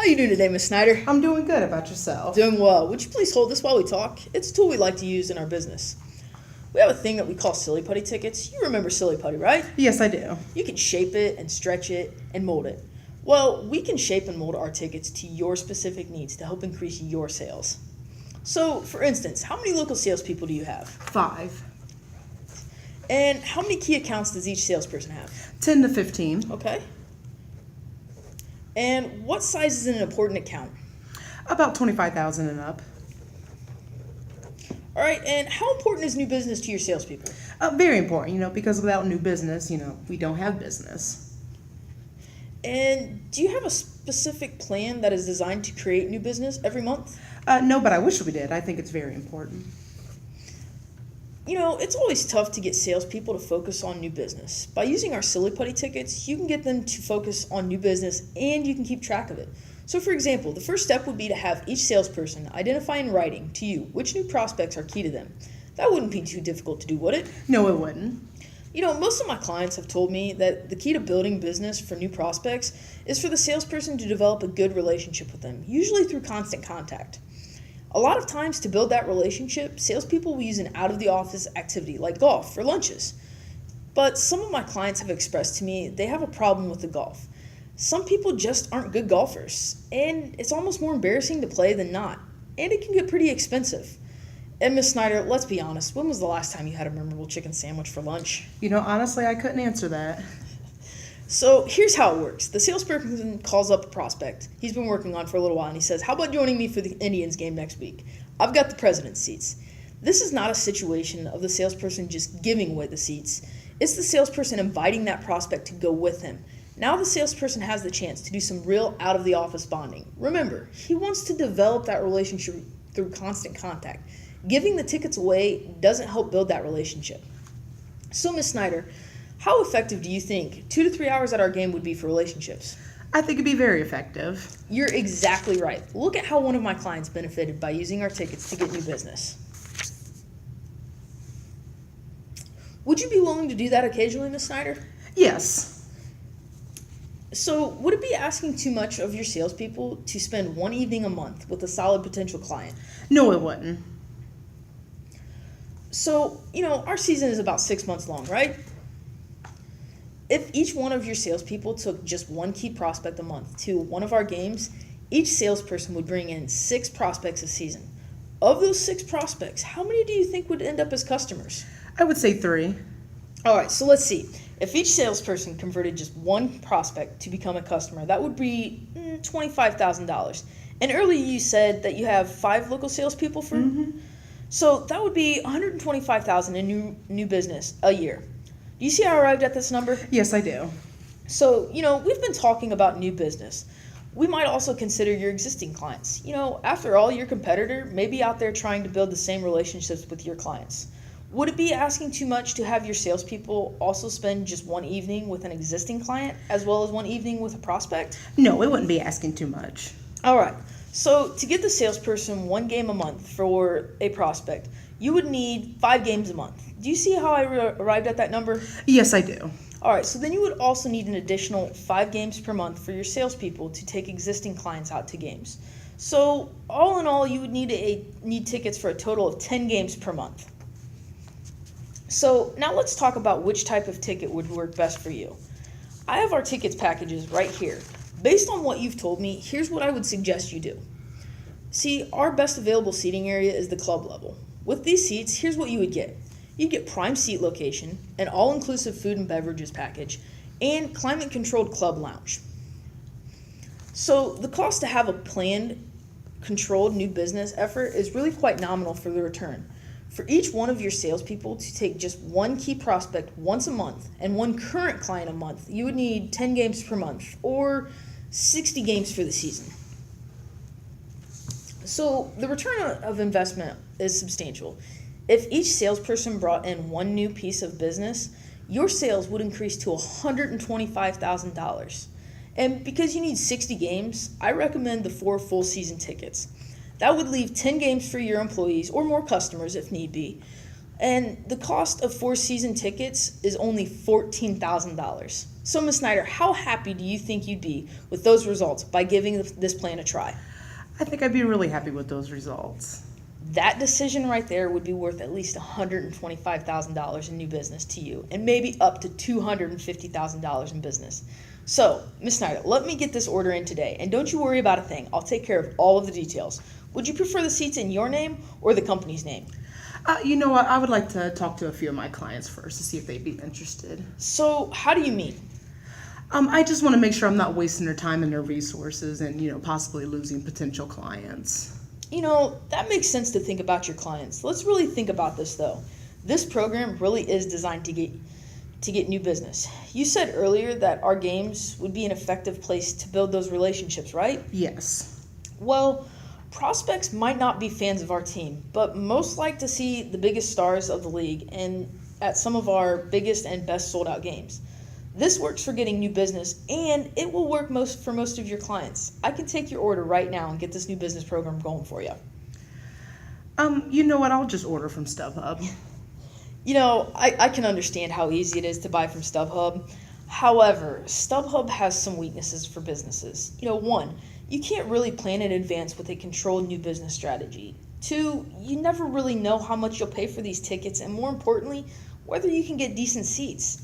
How you doing today, Miss Snyder? I'm doing good. About yourself? Doing well. Would you please hold this while we talk? It's a tool we like to use in our business. We have a thing that we call silly putty tickets. You remember silly putty, right? Yes, I do. You can shape it and stretch it and mold it. Well, we can shape and mold our tickets to your specific needs to help increase your sales. So, for instance, how many local salespeople do you have? 5. And how many key accounts does each salesperson have? 10 to 15. Okay. And what size is an important account? About 25,000 and up. All right, and how important is new business to your salespeople? Very important, because without new business, we don't have business. And do you have a specific plan that is designed to create new business every month? No, but I wish we did. I think it's very important. It's always tough to get salespeople to focus on new business. By using our silly putty tickets, you can get them to focus on new business and you can keep track of it. So for example, the first step would be to have each salesperson identify in writing to you which new prospects are key to them. That wouldn't be too difficult to do, would it? No, it wouldn't. Most of my clients have told me that the key to building business for new prospects is for the salesperson to develop a good relationship with them, usually through constant contact. A lot of times to build that relationship, salespeople will use an out-of-the-office activity like golf for lunches. But some of my clients have expressed to me they have a problem with the golf. Some people just aren't good golfers, and it's almost more embarrassing to play than not, and it can get pretty expensive. And Miss Snyder, let's be honest, when was the last time you had a memorable chicken sandwich for lunch? Honestly, I couldn't answer that. So here's how it works. The salesperson calls up a prospect he's been working on for a little while, and he says, "How about joining me for the Indians game next week? I've got the president's seats." This is not a situation of the salesperson just giving away the seats. It's the salesperson inviting that prospect to go with him. Now the salesperson has the chance to do some real out-of-the-office bonding. Remember, he wants to develop that relationship through constant contact. Giving the tickets away doesn't help build that relationship. So, Miss Snyder, how effective do you think 2 to 3 hours at our game would be for relationships? I think it'd be very effective. You're exactly right. Look at how one of my clients benefited by using our tickets to get new business. Would you be willing to do that occasionally, Miss Snyder? Yes. So, would it be asking too much of your salespeople to spend one evening a month with a solid potential client? No, it wouldn't. So, our season is about 6 months long, right? If each one of your salespeople took just one key prospect a month to one of our games, each salesperson would bring in 6 prospects a season. Of those 6 prospects, how many do you think would end up as customers? I would say 3. All right, so let's see. If each salesperson converted just one prospect to become a customer, that would be $25,000. And earlier you said that you have 5 local salespeople for. So that would be $125,000 in new business a year. Do you see how I arrived at this number? Yes, I do. So, we've been talking about new business. We might also consider your existing clients. After all, your competitor may be out there trying to build the same relationships with your clients. Would it be asking too much to have your salespeople also spend just one evening with an existing client as well as one evening with a prospect? No, it wouldn't be asking too much. All right. So to get the salesperson one game a month for a prospect, you would need 5 games a month. Do you see how I arrived at that number? Yes, I do. All right, so then you would also need an additional 5 games per month for your salespeople to take existing clients out to games. So all in all, you would need tickets for a total of 10 games per month. So now let's talk about which type of ticket would work best for you. I have our tickets packages right here. Based on what you've told me, here's what I would suggest you do. See, our best available seating area is the club level. With these seats, here's what you would get. You'd get prime seat location, an all-inclusive food and beverages package, and climate-controlled club lounge. So the cost to have a planned, controlled new business effort is really quite nominal for the return. For each one of your salespeople to take just one key prospect once a month and one current client a month, you would need 10 games per month or 60 games for the season. So the return of investment is substantial. If each salesperson brought in one new piece of business, your sales would increase to $125,000. And because you need 60 games, I recommend the 4 full season tickets. That would leave 10 games for your employees or more customers if need be. And the cost of 4 season tickets is only $14,000. So, Ms. Snyder, how happy do you think you'd be with those results by giving this plan a try? I think I'd be really happy with those results. That decision right there would be worth at least $125,000 in new business to you, and maybe up to $250,000 in business. So, Ms. Snyder, let me get this order in today, and don't you worry about a thing. I'll take care of all of the details. Would you prefer the seats in your name or the company's name? You know what? I would like to talk to a few of my clients first to see if they'd be interested. So, how do you mean? I just want to make sure I'm not wasting their time and their resources and, possibly losing potential clients. That makes sense to think about your clients. Let's really think about this, though. This program really is designed to get new business. You said earlier that our games would be an effective place to build those relationships, right? Yes. Well, prospects might not be fans of our team, but most like to see the biggest stars of the league and at some of our biggest and best sold out games. This works for getting new business, and it will work for most of your clients. I can take your order right now and get this new business program going for you. You know what? I'll just order from StubHub. I can understand how easy it is to buy from StubHub. However, StubHub has some weaknesses for businesses. One, you can't really plan in advance with a controlled new business strategy. Two, you never really know how much you'll pay for these tickets, and more importantly, whether you can get decent seats.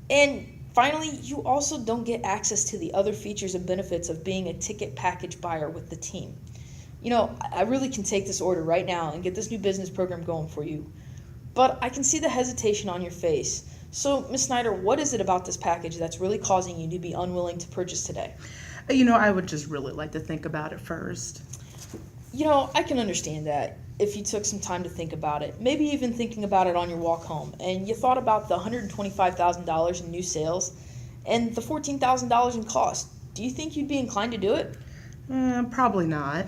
And finally, you also don't get access to the other features and benefits of being a ticket package buyer with the team. I really can take this order right now and get this new business program going for you. But I can see the hesitation on your face. So, Ms. Snyder, what is it about this package that's really causing you to be unwilling to purchase today? I would just really like to think about it first. I can understand that if you took some time to think about it, maybe even thinking about it on your walk home, and you thought about the $125,000 in new sales and the $14,000 in cost. Do you think you'd be inclined to do it? Probably not.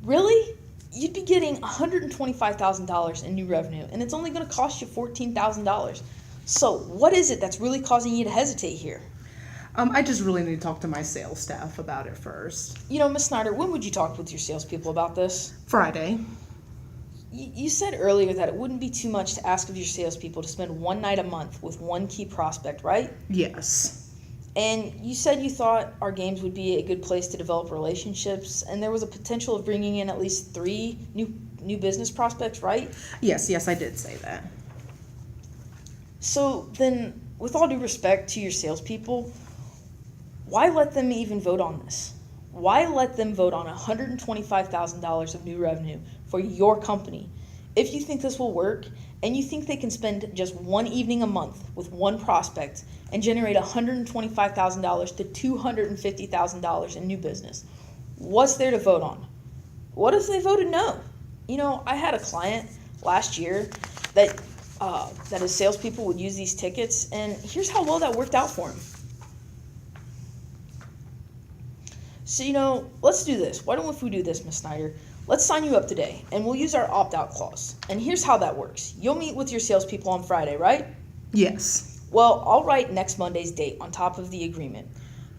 Really? You'd be getting $125,000 in new revenue, and it's only going to cost you $14,000. So what is it that's really causing you to hesitate here? I just really need to talk to my sales staff about it first. Ms. Snyder, when would you talk with your salespeople about this? Friday. You said earlier that it wouldn't be too much to ask of your salespeople to spend one night a month with one key prospect, right? Yes. And you said you thought our games would be a good place to develop relationships, and there was a potential of bringing in at least 3 new business prospects, right? Yes, I did say that. So then, with all due respect to your salespeople, why let them even vote on this? Why let them vote on $125,000 of new revenue for your company if you think this will work and you think they can spend just one evening a month with one prospect and generate $125,000 to $250,000 in new business? What's there to vote on? What if they voted no? I had a client last year that his salespeople would use these tickets, and here's how well that worked out for him. So, let's do this. Why don't we do this, Ms. Snyder? Let's sign you up today, and we'll use our opt-out clause. And here's how that works. You'll meet with your salespeople on Friday, right? Yes. Well, I'll write next Monday's date on top of the agreement.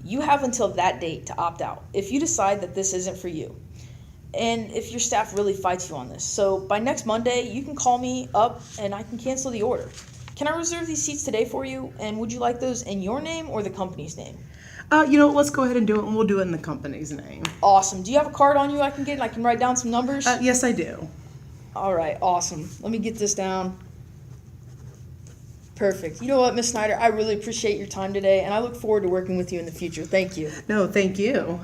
You have until that date to opt out if you decide that this isn't for you, and if your staff really fights you on this. So by next Monday, you can call me up, and I can cancel the order. Can I reserve these seats today for you, and would you like those in your name or the company's name? Let's go ahead and do it, and we'll do it in the company's name. Awesome. Do you have a card on you I can get and I can write down some numbers? Yes, I do. All right, awesome. Let me get this down. Perfect. You know what, Ms. Snyder, I really appreciate your time today, and I look forward to working with you in the future. Thank you. No, thank you.